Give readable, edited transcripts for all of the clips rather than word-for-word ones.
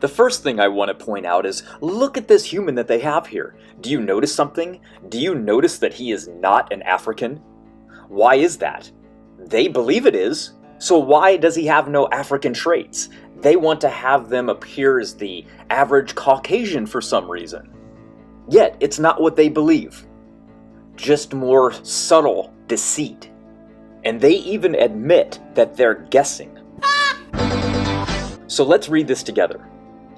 The first thing I want to point out is, look at this human that they have here. Do you notice something? Do you notice that he is not an African? Why is that? They believe it is, so why does he have no African traits? They want to have them appear as the average Caucasian for some reason. Yet, it's not what they believe. Just more subtle deceit. And they even admit that they're guessing. So let's read this together.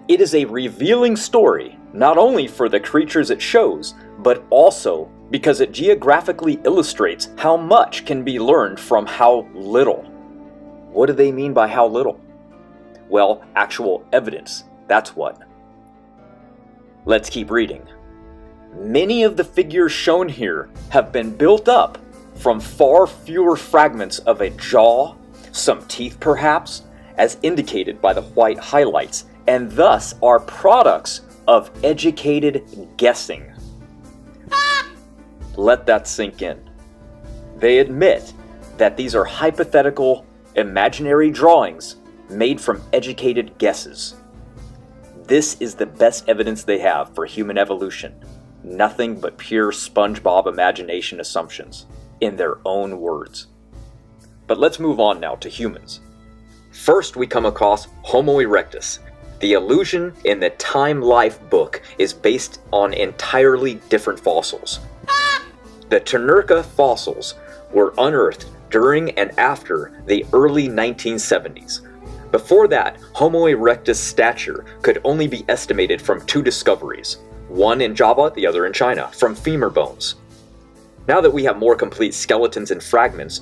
It is a revealing story, not only for the creatures it shows, but also because it geographically illustrates how much can be learned from how little. What do they mean by how little? Well, actual evidence, that's what. Let's keep reading. Many of the figures shown here have been built up from far fewer fragments of a jaw, some teeth perhaps, as indicated by the white highlights, and thus are products of educated guessing. Let that sink in. They admit that these are hypothetical, imaginary drawings made from educated guesses. This is the best evidence they have for human evolution. Nothing but pure SpongeBob imagination assumptions, in their own words. But let's move on now to humans. First, we come across Homo erectus. The illusion in the Time Life book is based on entirely different fossils. The Ternurca fossils were unearthed during and after the early 1970s. Before that, Homo erectus stature could only be estimated from two discoveries, one in Java, the other in China, from femur bones. Now that we have more complete skeletons and fragments,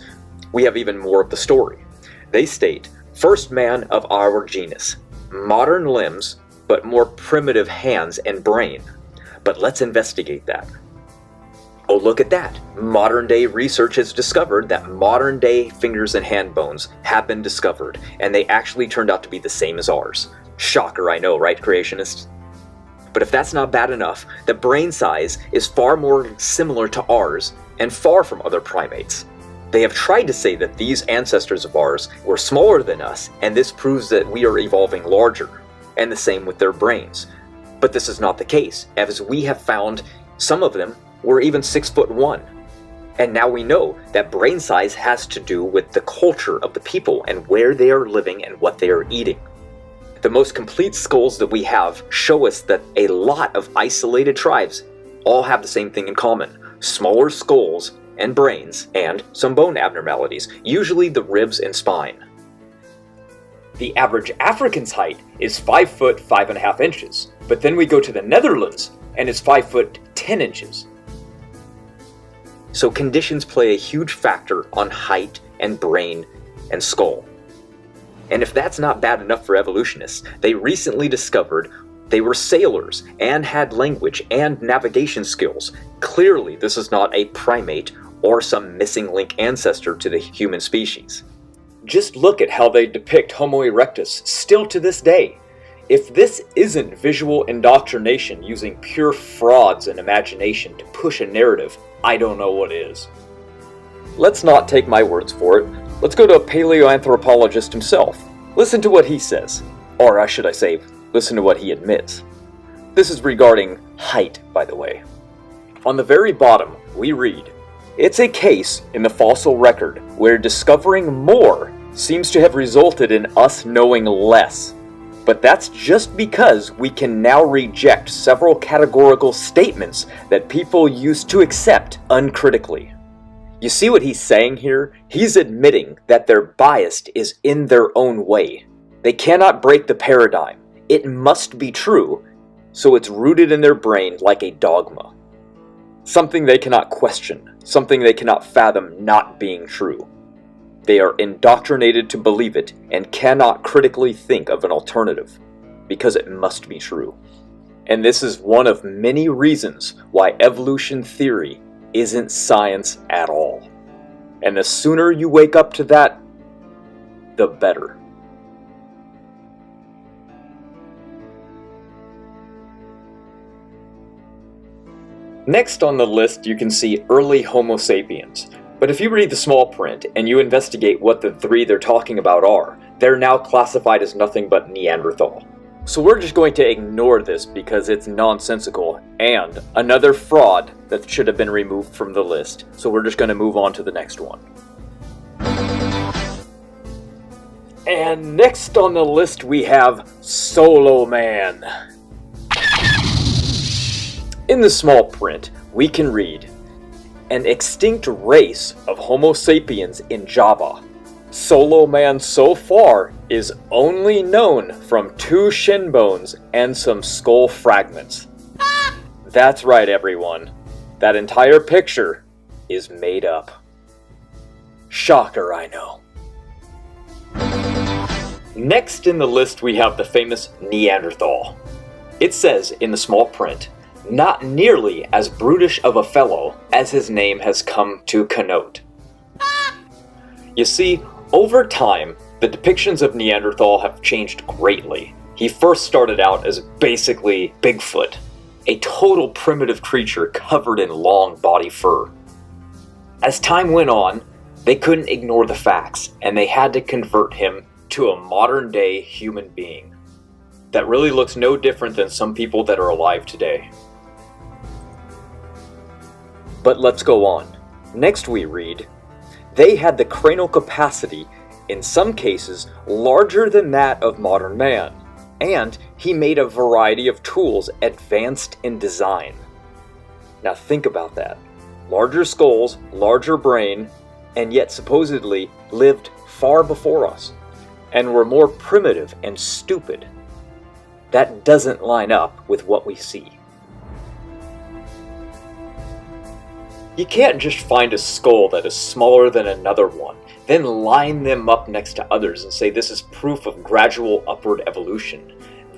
we have even more of the story. They state, first man of our genus. Modern limbs, but more primitive hands and brain. But let's investigate that. Oh, look at that. Modern day research has discovered that modern day fingers and hand bones have been discovered, and they actually turned out to be the same as ours. Shocker, I know, right, creationists? But if that's not bad enough, the brain size is far more similar to ours and far from other primates. They have tried to say that these ancestors of ours were smaller than us, and this proves that we are evolving larger, and the same with their brains. But this is not the case, as we have found some of them were even 6'1". And now we know that brain size has to do with the culture of the people and where they are living and what they are eating. The most complete skulls that we have show us that a lot of isolated tribes all have the same thing in common. Smaller skulls and brains, and some bone abnormalities, usually the ribs and spine. The average African's height is 5 foot 5.5 inches, but then we go to the Netherlands and it's 5 foot 10 inches. So conditions play a huge factor on height and brain and skull. And if that's not bad enough for evolutionists, they recently discovered they were sailors and had language and navigation skills. Clearly, this is not a primate or some missing link ancestor to the human species. Just look at how they depict Homo erectus still to this day. If this isn't visual indoctrination using pure frauds and imagination to push a narrative, I don't know what is. Let's not take my words for it. Let's go to a paleoanthropologist himself. Listen to what he says. Or should I say, listen to what he admits. This is regarding height, by the way. On the very bottom, we read, it's a case in the fossil record where discovering more seems to have resulted in us knowing less. But that's just because we can now reject several categorical statements that people used to accept uncritically. You see what he's saying here? He's admitting that their bias is in their own way. They cannot break the paradigm. It must be true, so it's rooted in their brain like a dogma. Something they cannot question, something they cannot fathom not being true. They are indoctrinated to believe it and cannot critically think of an alternative, because it must be true. And this is one of many reasons why evolution theory isn't science at all. And the sooner you wake up to that, the better. Next on the list you can see early Homo sapiens. But if you read the small print and you investigate what the three they're talking about are, they're now classified as nothing but Neanderthal. So we're just going to ignore this because it's nonsensical and another fraud that should have been removed from the list. So we're just going to move on to the next one. And next on the list we have Solo Man. In the small print, we can read, an extinct race of Homo sapiens in Java. Solo Man so far is only known from 2 shin bones and some skull fragments. That's right, everyone. That entire picture is made up. Shocker, I know. Next in the list we have the famous Neanderthal. It says in the small print, not nearly as brutish of a fellow as his name has come to connote. You see, over time, the depictions of Neanderthal have changed greatly. He first started out as basically Bigfoot, a total primitive creature covered in long body fur. As time went on, they couldn't ignore the facts, and they had to convert him to a modern-day human being that really looks no different than some people that are alive today. But let's go on. Next we read, they had the cranial capacity, in some cases, larger than that of modern man, and he made a variety of tools advanced in design. Now think about that. Larger skulls, larger brain, and yet supposedly lived far before us, and were more primitive and stupid. That doesn't line up with what we see. You can't just find a skull that is smaller than another one, then line them up next to others and say this is proof of gradual upward evolution.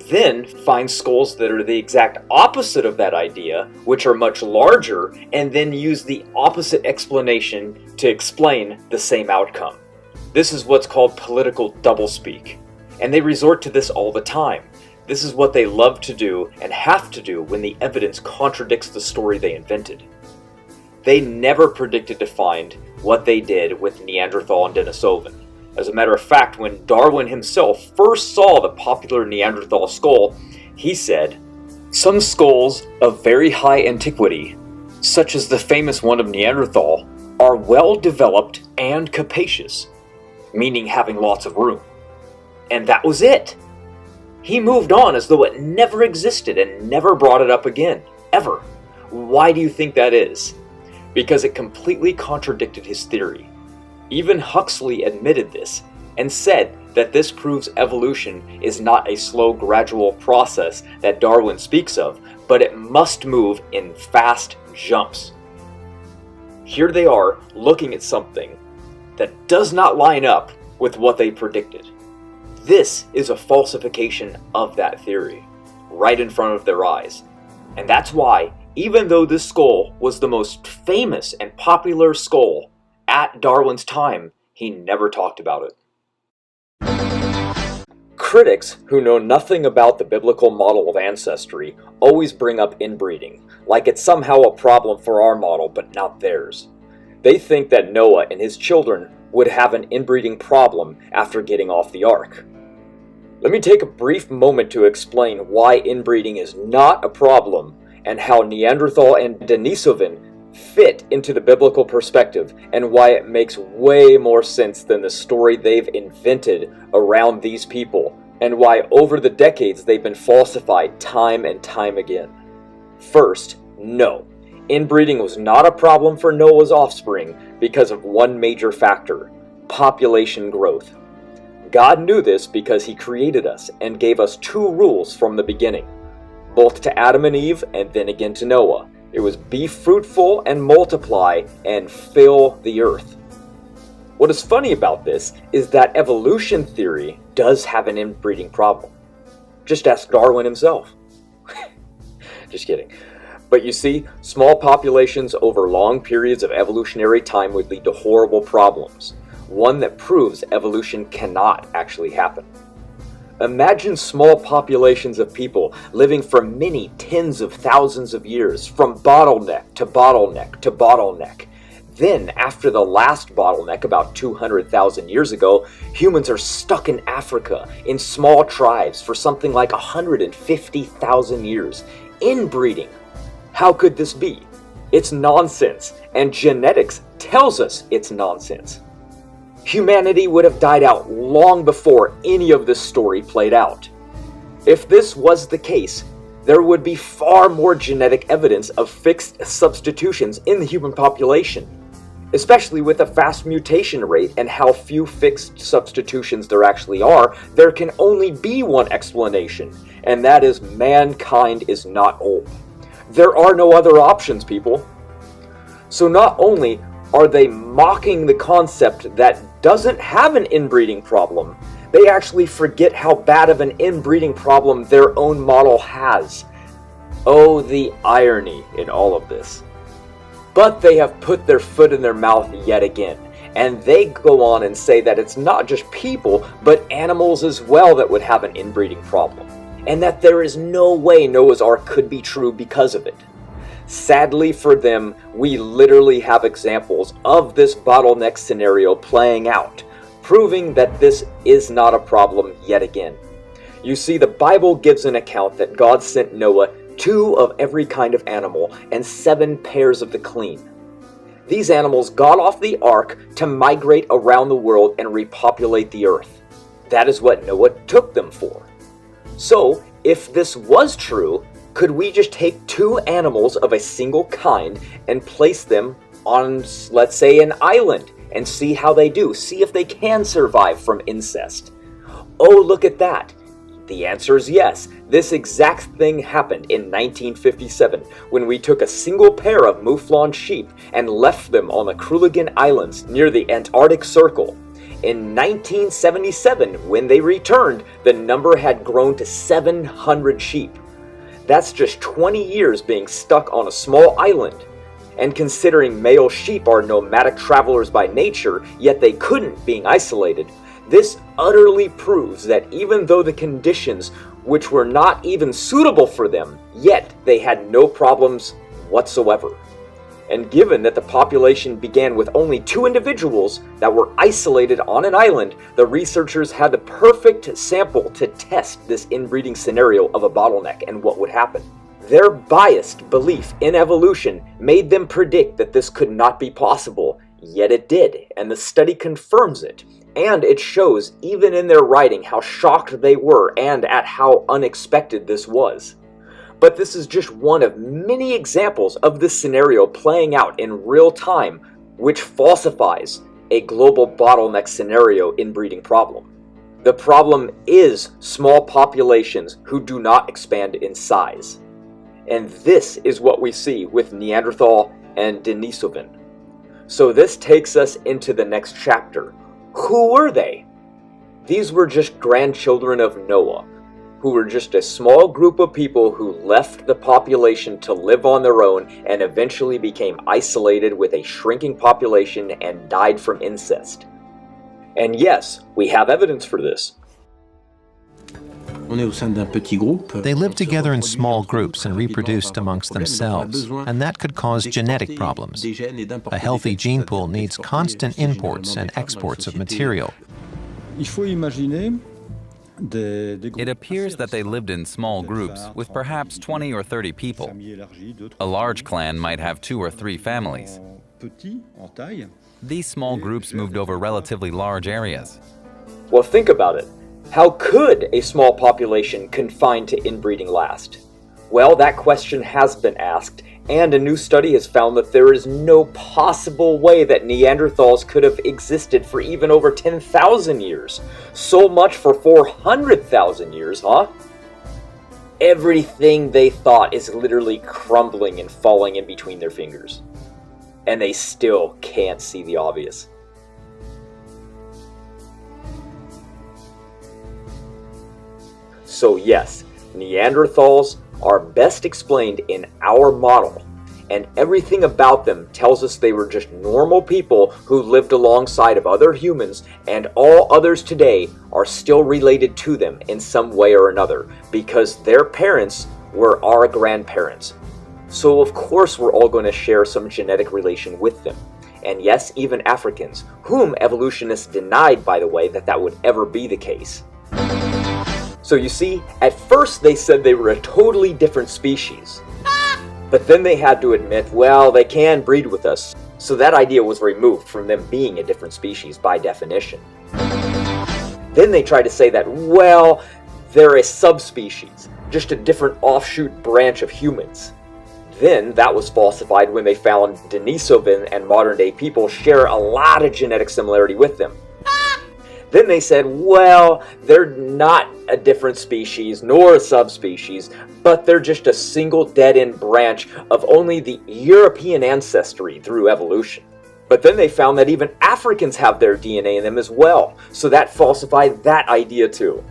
Then find skulls that are the exact opposite of that idea, which are much larger, and then use the opposite explanation to explain the same outcome. This is what's called political doublespeak, and they resort to this all the time. This is what they love to do and have to do when the evidence contradicts the story they invented. They never predicted to find what they did with Neanderthal and Denisovan. As a matter of fact, when Darwin himself first saw the popular Neanderthal skull, he said, "Some skulls of very high antiquity, such as the famous one of Neanderthal, are well developed and capacious," meaning having lots of room. And that was it. He moved on as though it never existed and never brought it up again, ever. Why do you think that is? Because it completely contradicted his theory. Even Huxley admitted this and said that this proves evolution is not a slow, gradual process that Darwin speaks of, but it must move in fast jumps. Here they are looking at something that does not line up with what they predicted. This is a falsification of that theory, right in front of their eyes. And that's why, even though this skull was the most famous and popular skull at Darwin's time, he never talked about it. Critics who know nothing about the biblical model of ancestry always bring up inbreeding, like it's somehow a problem for our model but not theirs. They think that Noah and his children would have an inbreeding problem after getting off the ark. Let me take a brief moment to explain why inbreeding is not a problem and how Neanderthal and Denisovan fit into the biblical perspective, and why it makes way more sense than the story they've invented around these people, and why over the decades they've been falsified time and time again. First, no. Inbreeding was not a problem for Noah's offspring because of one major factor: population growth. God knew this because He created us and gave us 2 rules from the beginning, both to Adam and Eve and then again to Noah. It was be fruitful and multiply and fill the earth. What is funny about this is that evolution theory does have an inbreeding problem. Just ask Darwin himself. Just kidding. But you see, small populations over long periods of evolutionary time would lead to horrible problems. One that proves evolution cannot actually happen. Imagine small populations of people living for many tens of thousands of years, from bottleneck to bottleneck to bottleneck. Then, after the last bottleneck about 200,000 years ago, humans are stuck in Africa in small tribes for something like 150,000 years, inbreeding. How could this be? It's nonsense, and genetics tells us it's nonsense. Humanity would have died out long before any of this story played out. If this was the case, there would be far more genetic evidence of fixed substitutions in the human population, especially with a fast mutation rate and how few fixed substitutions there actually are. There can only be one explanation, and that is mankind is not old. There are no other options, people. So not only are they mocking the concept that doesn't have an inbreeding problem, they actually forget how bad of an inbreeding problem their own model has. Oh, the irony in all of this. But they have put their foot in their mouth yet again, and they go on and say that it's not just people, but animals as well that would have an inbreeding problem, and that there is no way Noah's Ark could be true because of it. Sadly for them, we literally have examples of this bottleneck scenario playing out, proving that this is not a problem yet again. You see, the Bible gives an account that God sent Noah 2 of every kind of animal and 7 pairs of the clean. These animals got off the ark to migrate around the world and repopulate the earth. That is what Noah took them for. So, if this was true, could we just take 2 animals of a single kind and place them on, let's say, an island and see how they do? See if they can survive from incest. Oh, look at that. The answer is yes. This exact thing happened in 1957 when we took a single pair of mouflon sheep and left them on the Krulligan Islands near the Antarctic Circle. In 1977, when they returned, the number had grown to 700 sheep. That's just 20 years being stuck on a small island. And considering male sheep are nomadic travelers by nature, yet they couldn't being isolated, this utterly proves that even though the conditions which were not even suitable for them, yet they had no problems whatsoever. And given that the population began with only 2 individuals that were isolated on an island, the researchers had the perfect sample to test this inbreeding scenario of a bottleneck and what would happen. Their biased belief in evolution made them predict that this could not be possible, yet it did, and the study confirms it. And it shows, even in their writing, how shocked they were and at how unexpected this was. But this is just one of many examples of this scenario playing out in real time, which falsifies a global bottleneck scenario inbreeding problem. The problem is small populations who do not expand in size. And this is what we see with Neanderthal and Denisovan. So this takes us into the next chapter. Who were they? These were just grandchildren of Noah, who were just a small group of people who left the population to live on their own and eventually became isolated with a shrinking population and died from incest. And yes, we have evidence for this. They lived together in small groups and reproduced amongst themselves, and that could cause genetic problems. A healthy gene pool needs constant imports and exports of material. It appears that they lived in small groups with perhaps 20 or 30 people. A large clan might have 2 or 3 families. These small groups moved over relatively large areas. Well, think about it. How could a small population confined to inbreeding last? Well, that question has been asked, and a new study has found that there is no possible way that Neanderthals could have existed for even over 10,000 years. So much for 400,000 years, huh? Everything they thought is literally crumbling and falling in between their fingers. And they still can't see the obvious. So yes, Neanderthals are best explained in our model, and everything about them tells us they were just normal people who lived alongside of other humans, and all others today are still related to them in some way or another, because their parents were our grandparents. So of course we're all going to share some genetic relation with them. and yes, even Africans, whom evolutionists denied, by the way, that would ever be the case. So you see, at first they said they were a totally different species. But then they had to admit, well, they can breed with us. So that idea was removed from them being a different species by definition. Then they tried to say that, well, they're a subspecies, just a different offshoot branch of humans. Then that was falsified when they found Denisovan and modern-day people share a lot of genetic similarity with them. Then they said, well, they're not a different species nor a subspecies, but they're just a single dead-end branch of only the European ancestry through evolution. But then they found that even Africans have their DNA in them as well, so that falsified that idea too.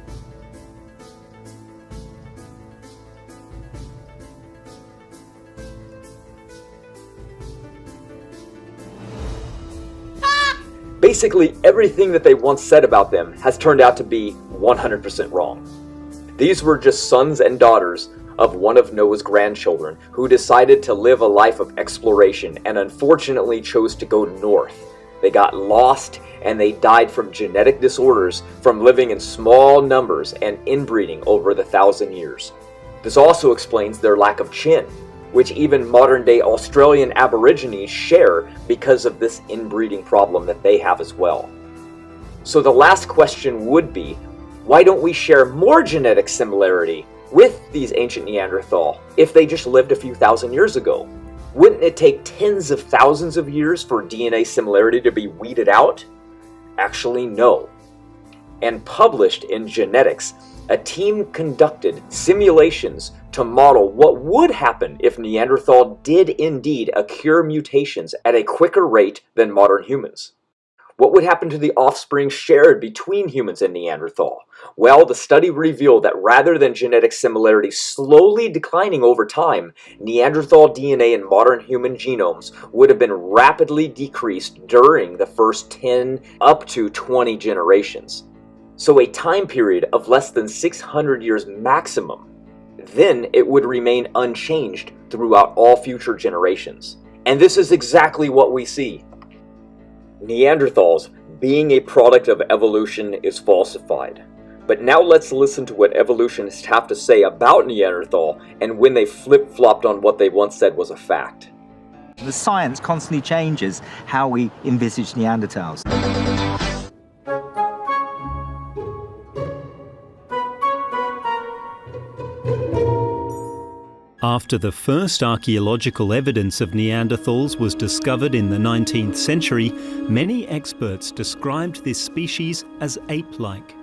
Basically, everything that they once said about them has turned out to be 100% wrong. These were just sons and daughters of one of Noah's grandchildren who decided to live a life of exploration and unfortunately chose to go north. They got lost and they died from genetic disorders from living in small numbers and inbreeding over the 1,000 years. This also explains their lack of chin, which even modern-day Australian Aborigines share because of this inbreeding problem that they have as well. So the last question would be, why don't we share more genetic similarity with these ancient Neanderthal if they just lived a few thousand years ago? Wouldn't it take tens of thousands of years for DNA similarity to be weeded out? Actually, no. And published in Genetics, a team conducted simulations to model what would happen if Neanderthal did indeed occur mutations at a quicker rate than modern humans. What would happen to the offspring shared between humans and Neanderthal? Well, the study revealed that rather than genetic similarity slowly declining over time, Neanderthal DNA in modern human genomes would have been rapidly decreased during the first 10 up to 20 generations. So a time period of less than 600 years maximum. Then it would remain unchanged throughout all future generations. And this is exactly what we see. Neanderthals, being a product of evolution, is falsified. But now let's listen to what evolutionists have to say about Neanderthal and when they flip-flopped on what they once said was a fact. The science constantly changes how we envisage Neanderthals. After the first archaeological evidence of Neanderthals was discovered in the 19th century, many experts described this species as ape-like.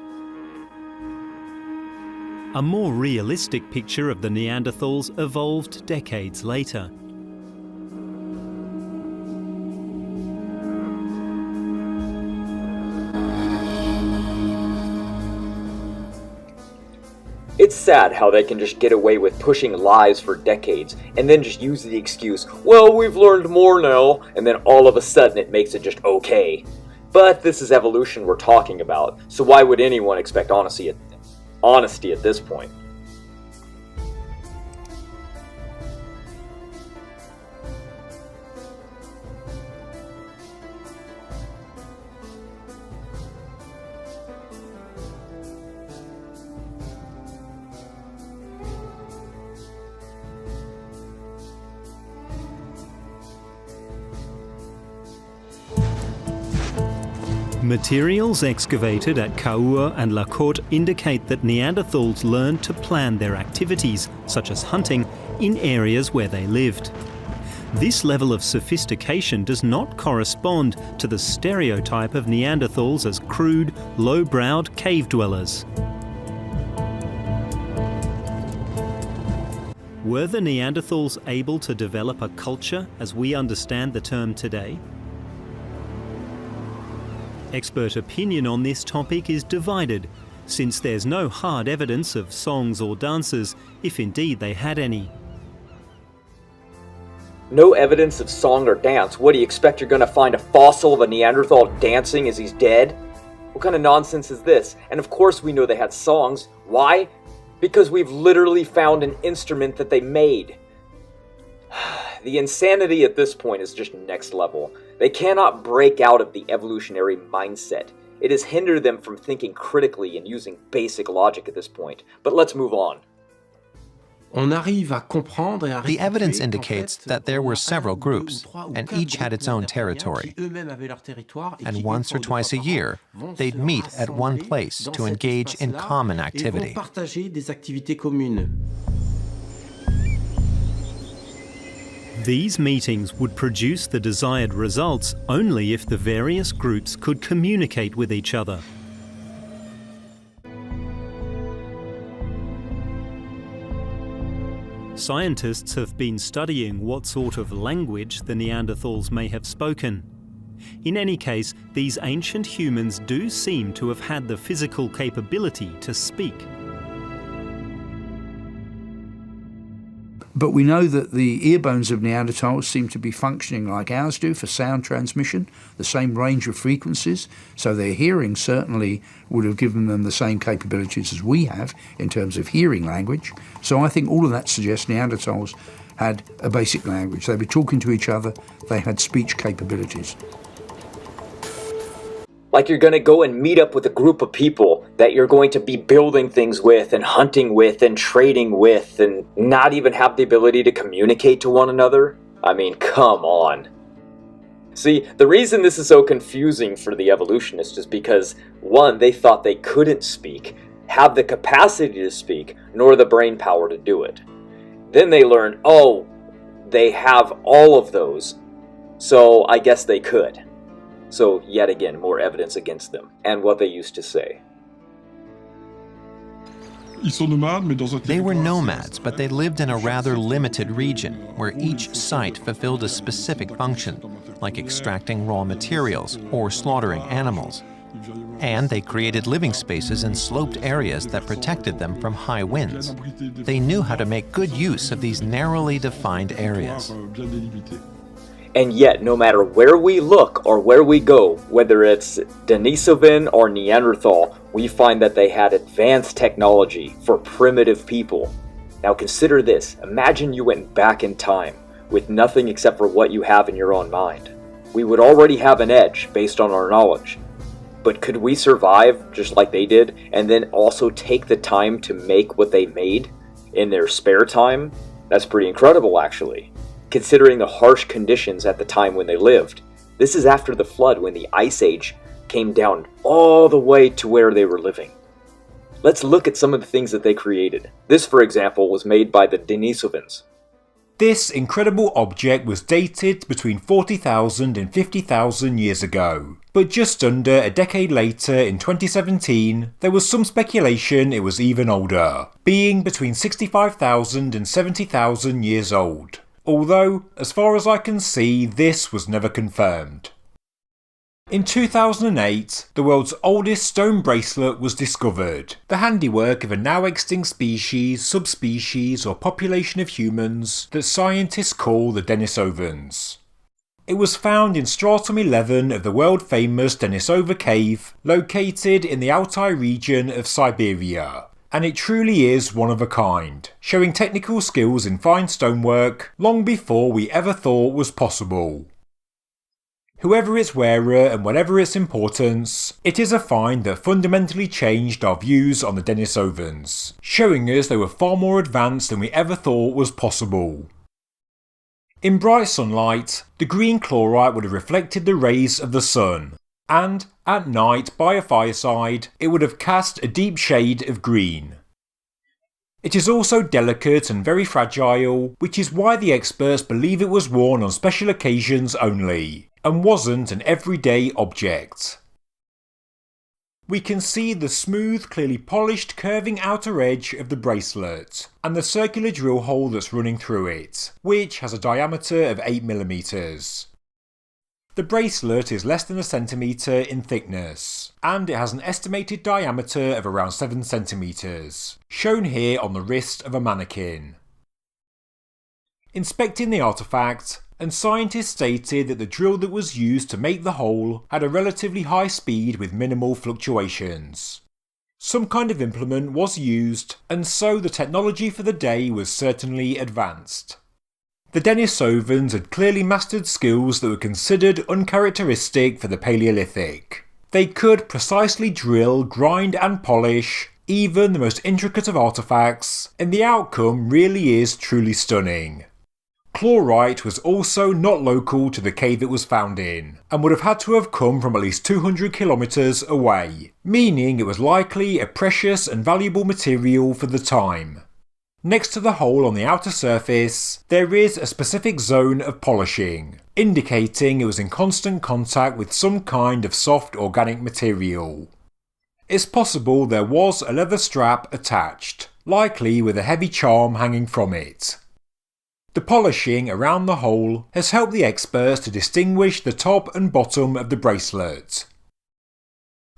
A more realistic picture of the Neanderthals evolved decades later. It's sad how they can just get away with pushing lies for decades and then just use the excuse, well, we've learned more now, and then all of a sudden it makes it just okay. But this is evolution we're talking about, so why would anyone expect honesty at this point? Materials excavated at Kaua and La Côte indicate that Neanderthals learned to plan their activities, such as hunting, in areas where they lived. This level of sophistication does not correspond to the stereotype of Neanderthals as crude, low-browed cave dwellers. Were the Neanderthals able to develop a culture as we understand the term today? Expert opinion on this topic is divided, since there's no hard evidence of songs or dances, if indeed they had any. No evidence of song or dance? What do you expect you're going to find a fossil of a Neanderthal dancing as he's dead? What kind of nonsense is this? And of course we know they had songs. Why? Because we've literally found an instrument that they made. The insanity at this point is just next level. They cannot break out of the evolutionary mindset. It has hindered them from thinking critically and using basic logic at this point. But let's move on. The evidence indicates that there were several groups, and each had its own territory. And once or twice a year, they'd meet at one place to engage in common activity. These meetings would produce the desired results only if the various groups could communicate with each other. Scientists have been studying what sort of language the Neanderthals may have spoken. In any case, these ancient humans do seem to have had the physical capability to speak. But we know that the ear bones of Neanderthals seem to be functioning like ours do for sound transmission, the same range of frequencies, so their hearing certainly would have given them the same capabilities as we have in terms of hearing language. So I think all of that suggests Neanderthals had a basic language. They were talking to each other, they had speech capabilities. Like you're going to go and meet up with a group of people that you're going to be building things with and hunting with and trading with and not even have the ability to communicate to one another? I mean, come on. See, the reason this is so confusing for the evolutionists is because, one, they thought they couldn't speak, have the capacity to speak, nor the brain power to do it. Then they learned, oh, they have all of those, so I guess they could. So, yet again, more evidence against them, and what they used to say. They were nomads, but they lived in a rather limited region, where each site fulfilled a specific function, like extracting raw materials or slaughtering animals. And they created living spaces in sloped areas that protected them from high winds. They knew how to make good use of these narrowly defined areas. And yet, no matter where we look or where we go, whether it's Denisovan or Neanderthal, we find that they had advanced technology for primitive people. Now consider this. Imagine you went back in time with nothing except for what you have in your own mind. We would already have an edge based on our knowledge. But could we survive just like they did, and then also take the time to make what they made in their spare time? That's pretty incredible, actually, considering the harsh conditions at the time when they lived. This is after the flood, when the Ice Age came down all the way to where they were living. Let's look at some of the things that they created. This, for example, was made by the Denisovans. This incredible object was dated between 40,000 and 50,000 years ago. But just under a decade later, in 2017, there was some speculation it was even older, being between 65,000 and 70,000 years old. Although, as far as I can see, this was never confirmed. In 2008, the world's oldest stone bracelet was discovered, the handiwork of a now extinct species, subspecies or population of humans that scientists call the Denisovans. It was found in stratum 11 of the world famous Denisova cave, located in the Altai region of Siberia. And it truly is one of a kind, showing technical skills in fine stonework long before we ever thought was possible. Whoever its wearer and whatever its importance, it is a find that fundamentally changed our views on the Denisovans, showing us they were far more advanced than we ever thought was possible. In bright sunlight, the green chlorite would have reflected the rays of the sun, and at night by a fireside it would have cast a deep shade of green. It is also delicate and very fragile, which is why the experts believe it was worn on special occasions only, and wasn't an everyday object. We can see the smooth, clearly polished curving outer edge of the bracelet, and the circular drill hole that's running through it, which has a diameter of 8mm. The bracelet is less than a centimetre in thickness, and it has an estimated diameter of around 7 centimetres, shown here on the wrist of a mannequin. Inspecting the artefact, and scientists stated that the drill that was used to make the hole had a relatively high speed with minimal fluctuations. Some kind of implement was used, and so the technology for the day was certainly advanced. The Denisovans had clearly mastered skills that were considered uncharacteristic for the Paleolithic. They could precisely drill, grind and polish even the most intricate of artefacts, and the outcome really is truly stunning. Chlorite was also not local to the cave it was found in, and would have had to have come from at least 200 kilometres away, meaning it was likely a precious and valuable material for the time. Next to the hole on the outer surface, there is a specific zone of polishing, indicating it was in constant contact with some kind of soft organic material. It's possible there was a leather strap attached, likely with a heavy charm hanging from it. The polishing around the hole has helped the experts to distinguish the top and bottom of the bracelet.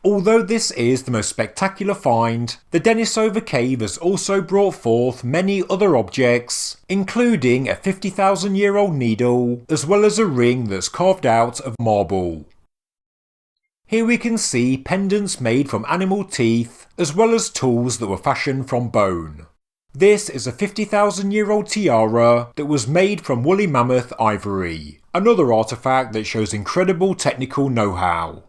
Although this is the most spectacular find, the Denisova cave has also brought forth many other objects, including a 50,000-year-old needle, as well as a ring that's carved out of marble. Here we can see pendants made from animal teeth, as well as tools that were fashioned from bone. This is a 50,000-year-old tiara that was made from woolly mammoth ivory, another artefact that shows incredible technical know-how.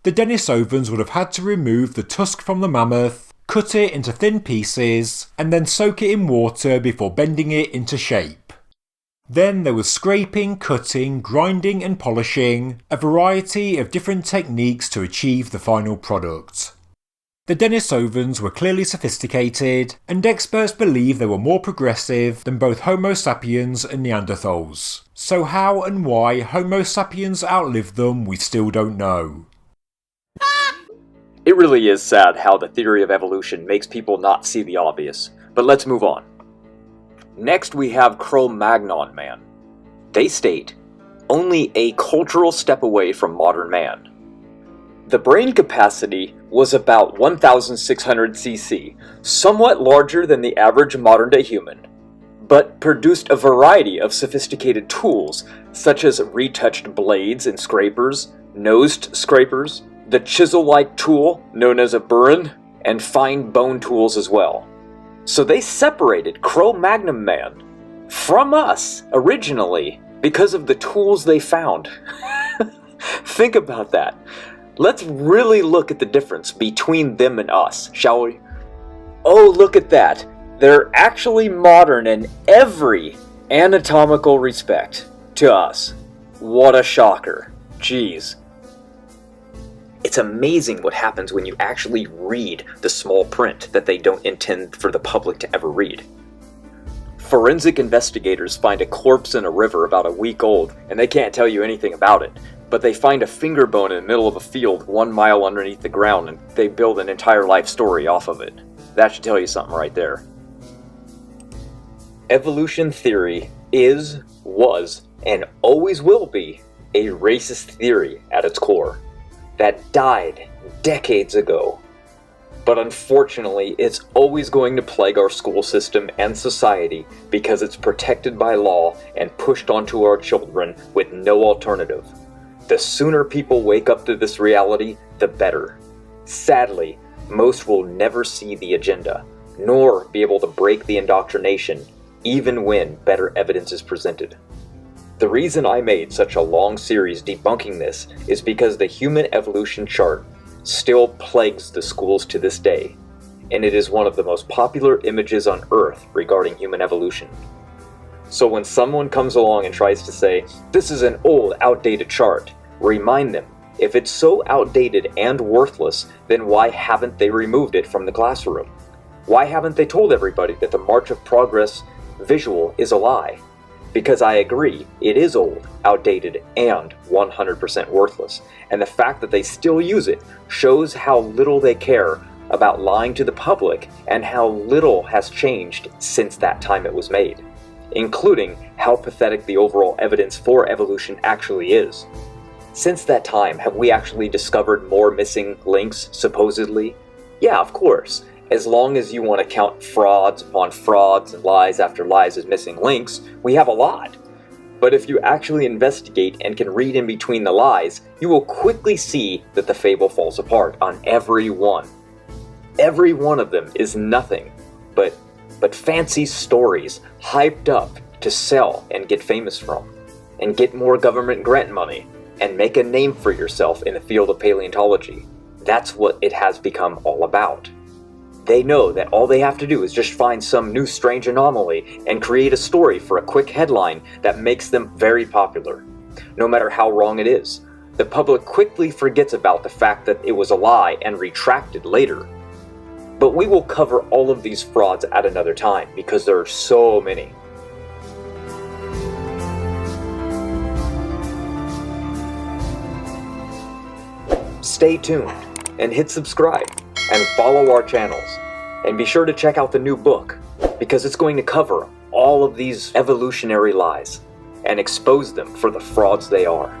The Denisovans would have had to remove the tusk from the mammoth, cut it into thin pieces, and then soak it in water before bending it into shape. Then there was scraping, cutting, grinding and polishing, a variety of different techniques to achieve the final product. The Denisovans were clearly sophisticated, and experts believe they were more progressive than both Homo sapiens and Neanderthals. So how and why Homo sapiens outlived them we still don't know. It really is sad how the theory of evolution makes people not see the obvious, but let's move on. Next we have Cro-Magnon man. They state, only a cultural step away from modern man. The brain capacity was about 1,600 cc, somewhat larger than the average modern-day human, but produced a variety of sophisticated tools, such as retouched blades and scrapers, nosed scrapers, the chisel-like tool known as a burin, and fine bone tools as well. So they separated Cro-Magnon man from us originally because of the tools they found. Think about that. Let's really look at the difference between them and us, shall we? Oh, look at that. They're actually modern in every anatomical respect to us. What a shocker. Jeez. It's amazing what happens when you actually read the small print that they don't intend for the public to ever read. Forensic investigators find a corpse in a river about a week old, and they can't tell you anything about it. But they find a finger bone in the middle of a field 1 mile underneath the ground, and they build an entire life story off of it. That should tell you something right there. Evolution theory is, was, and always will be a racist theory at its core that died decades ago. But unfortunately, it's always going to plague our school system and society because it's protected by law and pushed onto our children with no alternative. The sooner people wake up to this reality, the better. Sadly, most will never see the agenda, nor be able to break the indoctrination, even when better evidence is presented. The reason I made such a long series debunking this is because the human evolution chart still plagues the schools to this day, and it is one of the most popular images on Earth regarding human evolution. So when someone comes along and tries to say, this is an old, outdated chart, remind them, if it's so outdated and worthless, then why haven't they removed it from the classroom? Why haven't they told everybody that the March of Progress visual is a lie? Because I agree, it is old, outdated, and 100% worthless, and the fact that they still use it shows how little they care about lying to the public and how little has changed since that time it was made, including how pathetic the overall evidence for evolution actually is. Since that time, have we actually discovered more missing links, supposedly? Yeah, of course. As long as you want to count frauds upon frauds and lies after lies as missing links, we have a lot. But if you actually investigate and can read in between the lies, you will quickly see that the fable falls apart on every one. Every one of them is nothing but fancy stories hyped up to sell and get famous from, and get more government grant money, and make a name for yourself in the field of paleontology. That's what it has become all about. They know that all they have to do is just find some new strange anomaly and create a story for a quick headline that makes them very popular, no matter how wrong it is. The public quickly forgets about the fact that it was a lie and retracted later. But we will cover all of these frauds at another time because there are so many. Stay tuned and hit subscribe and follow our channels. And be sure to check out the new book because it's going to cover all of these evolutionary lies and expose them for the frauds they are.